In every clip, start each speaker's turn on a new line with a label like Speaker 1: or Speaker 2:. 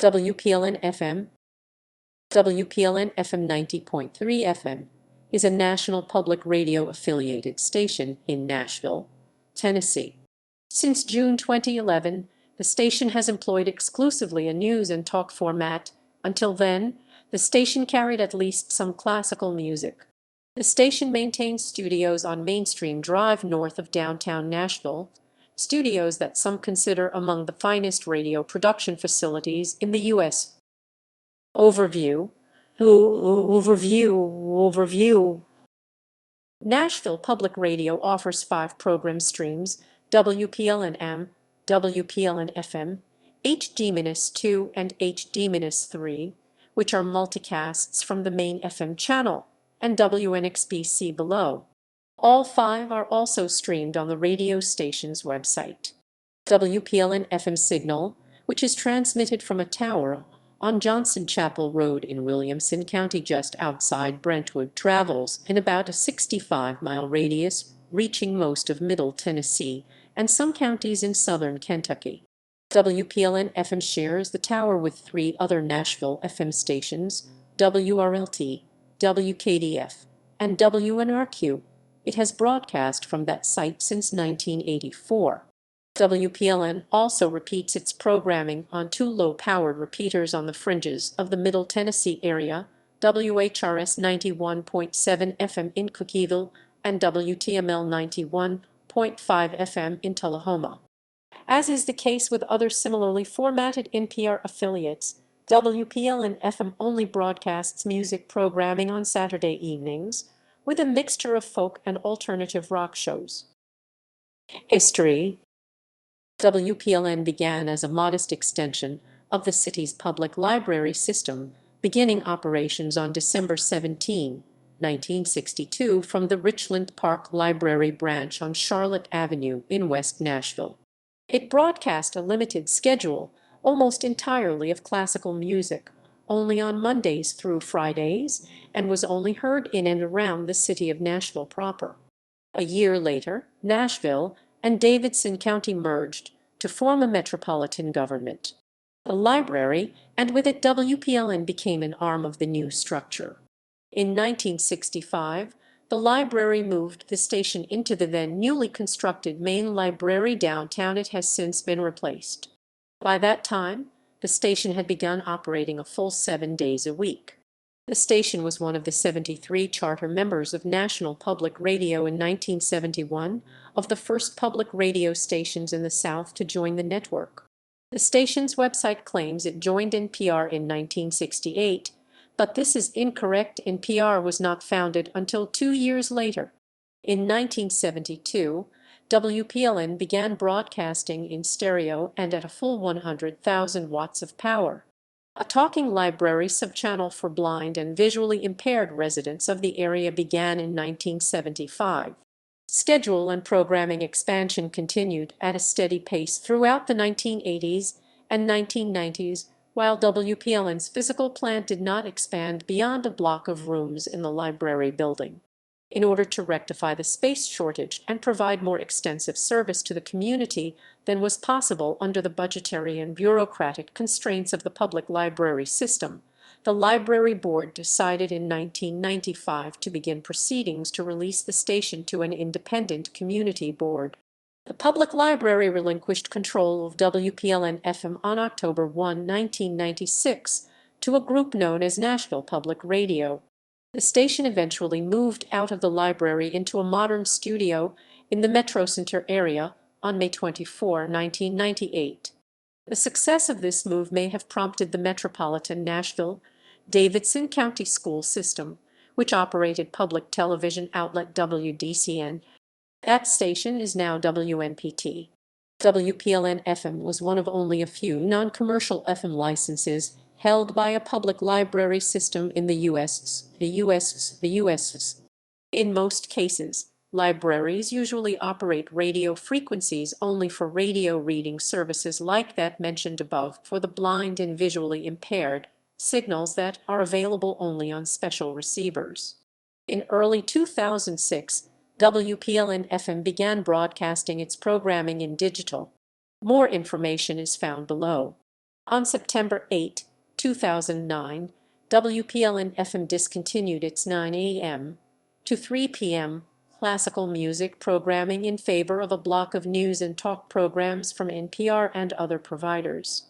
Speaker 1: Wpln-Fm. Wpln-Fm 90.3 FM is a national public radio affiliated station in Nashville, Tennessee. Since June 2011, the station has employed exclusively a news and talk format. Until then, the station carried at least some classical music. The station maintains studios on Mainstream Drive north of downtown Nashville, studios that some consider among the finest radio production facilities in the U.S. Overview. Nashville Public Radio offers 5 program streams: WPLN-M, WPLN-FM, HD-2, and HD-3, which are multicasts from the main FM channel, and WNXBC below. All 5 are also streamed on the radio station's website. WPLN-FM signal, which is transmitted from a tower on Johnson Chapel Road in Williamson County just outside Brentwood, travels in about a 65-mile radius, reaching most of Middle Tennessee and some counties in southern Kentucky. WPLN-FM shares the tower with 3 other Nashville FM stations, WRLT, WKDF, and WNRQ. It has broadcast from that site since 1984. WPLN also repeats its programming on 2 low-powered repeaters on the fringes of the Middle Tennessee area, WHRS 91.7 FM in Cookieville and WTML 91.5 FM in Tullahoma. As is the case with other similarly formatted NPR affiliates, WPLN-FM only broadcasts music programming on Saturday evenings, with a mixture of folk and alternative rock shows. History. WPLN began as a modest extension of the city's public library system, beginning operations on December 17, 1962 from the Richland Park Library branch on Charlotte Avenue in West Nashville. It broadcast a limited schedule, almost entirely of classical music, only on Mondays through Fridays, and was only heard in and around the city of Nashville proper. A year later, Nashville and Davidson County merged to form a metropolitan government. The library, and with it WPLN, became an arm of the new structure. In 1965, the library moved the station into the then newly constructed main library downtown. It has since been replaced. By that time, the station had begun operating a full 7 days a week. The station was one of the 73 charter members of National Public Radio in 1971, of the first public radio stations in the South to join the network. The station's website claims it joined NPR in 1968, but this is incorrect. NPR was not founded until 2 years later. In 1972, WPLN began broadcasting in stereo and at a full 100,000 watts of power. A talking library subchannel for blind and visually impaired residents of the area began in 1975. Schedule and programming expansion continued at a steady pace throughout the 1980s and 1990s, while WPLN's physical plant did not expand beyond a block of rooms in the library building. In order to rectify the space shortage and provide more extensive service to the community than was possible under the budgetary and bureaucratic constraints of the public library system, the Library Board decided in 1995 to begin proceedings to release the station to an independent community board. The public library relinquished control of WPLN-FM on October 1, 1996, to a group known as Nashville Public Radio. The station eventually moved out of the library into a modern studio in the Metro Center area on May 24, 1998. The success of this move may have prompted the metropolitan Nashville Davidson County School System, which operated public television outlet WDCN. That station is now WNPT. WPLN-FM was one of only a few non-commercial FM licenses held by a public library system in the U.S. In most cases, libraries usually operate radio frequencies only for radio reading services like that mentioned above for the blind and visually impaired, signals that are available only on special receivers. In early 2006, WPLN-FM began broadcasting its programming in digital. More information is found below. On September 8, 2009, Wpln-Fm discontinued its 9 a.m. to 3 p.m. classical music programming in favor of a block of news and talk programs from NPR and other providers.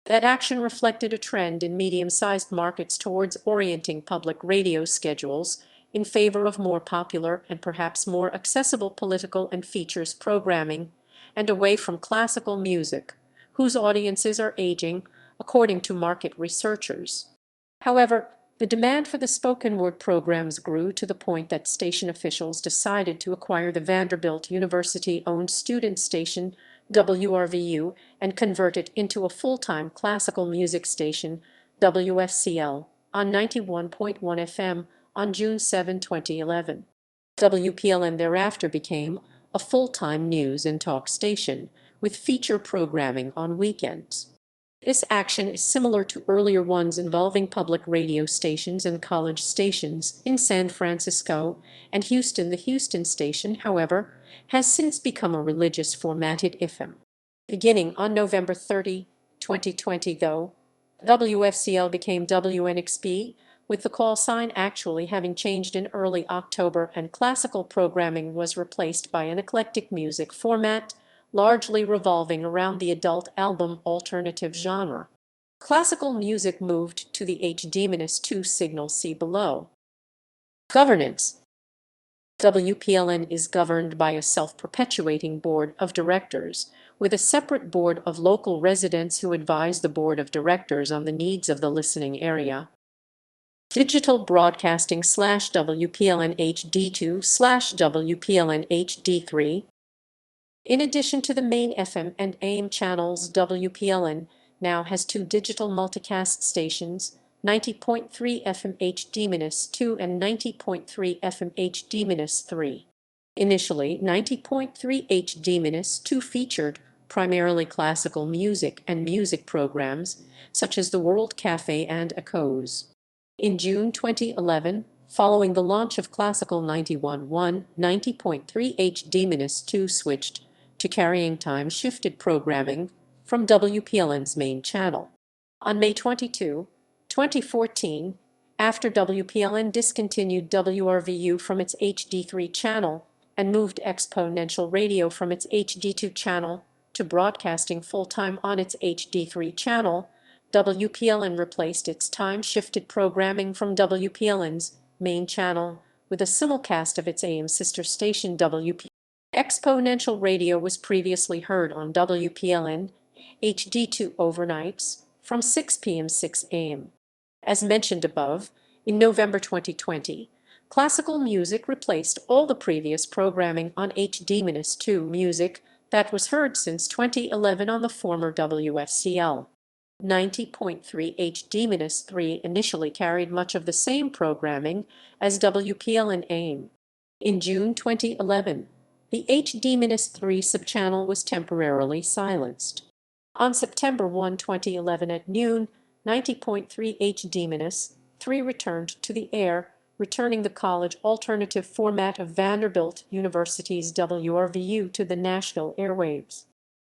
Speaker 1: That action reflected a trend in medium-sized markets towards orienting public radio schedules in favor of more popular and perhaps more accessible political and features programming, and away from classical music, whose audiences are aging, according to market researchers. However, the demand for the spoken word programs grew to the point that station officials decided to acquire the Vanderbilt University-owned student station WRVU and convert it into a full-time classical music station, WFCL, on 91.1 FM on June 7, 2011. WPLN thereafter became a full-time news and talk station, with feature programming on weekends. This action is similar to earlier ones involving public radio stations and college stations in San Francisco and Houston. The Houston station, however, has since become a religious formatted FM. Beginning on November 30, 2020, though, WFCL became WNXP, with the call sign actually having changed in early October, and classical programming was replaced by an eclectic music format, largely revolving around the adult album alternative genre. Classical music moved to the HD-2 signal. See below. Governance. WPLN is governed by a self-perpetuating board of directors, with a separate board of local residents who advise the board of directors on the needs of the listening area. Digital broadcasting /WPLN HD2/WPLN HD3. In addition to the main FM and AM channels, WPLN now has two digital multicast stations, 90.3 FM HD-2 and 90.3 FM HD-3. Initially, 90.3 HD-2 featured primarily classical music and music programs, such as the World Cafe and Echoes. In June 2011, following the launch of Classical 91.1, 90.3 HD-2 switched to carrying time-shifted programming from WPLN's main channel. On May 22, 2014, after WPLN discontinued WRVU from its HD3 channel and moved Exponential Radio from its HD2 channel to broadcasting full-time on its HD3 channel, WPLN replaced its time-shifted programming from WPLN's main channel with a simulcast of its AM sister station WPLN. Exponential Radio was previously heard on WPLN HD2 overnights from 6 p.m. 6 a.m. As mentioned above, in November 2020, classical music replaced all the previous programming on HD-2 music that was heard since 2011 on the former WFCL. 90.3 HD-3 initially carried much of the same programming as WPLN AM. In June 2011, the HD-3 subchannel was temporarily silenced. On September 1, 2011 at noon, 90.3 HD-3 returned to the air, returning the college alternative format of Vanderbilt University's WRVU to the national airwaves.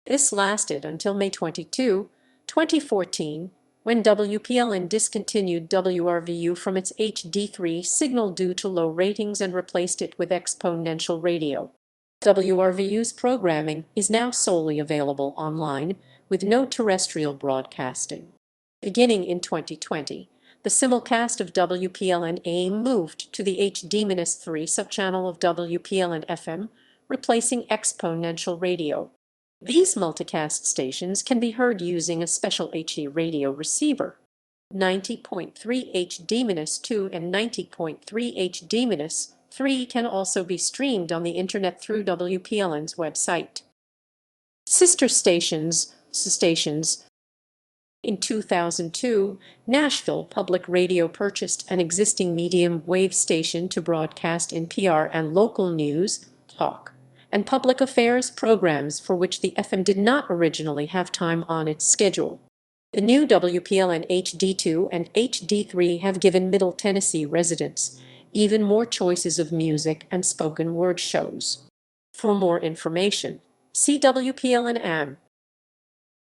Speaker 1: This lasted until May 22, 2014, when WPLN discontinued WRVU from its HD3 signal due to low ratings and replaced it with Exponential Radio. WRVU's programming is now solely available online, with no terrestrial broadcasting. Beginning in 2020, the simulcast of WPLN AM moved to the HD-3 subchannel of WPLN-FM, replacing Exponential Radio. These multicast stations can be heard using a special HD radio receiver. 90.3 HD-2 and 90.3 HD-3 can also be streamed on the internet through WPLN's website. Sister stations. In 2002, Nashville Public Radio purchased an existing medium wave station to broadcast NPR and local news, talk, and public affairs programs for which the FM did not originally have time on its schedule. The new WPLN HD2 and HD3 have given Middle Tennessee residents even more choices of music and spoken word shows. For more information, see WPLN-AM.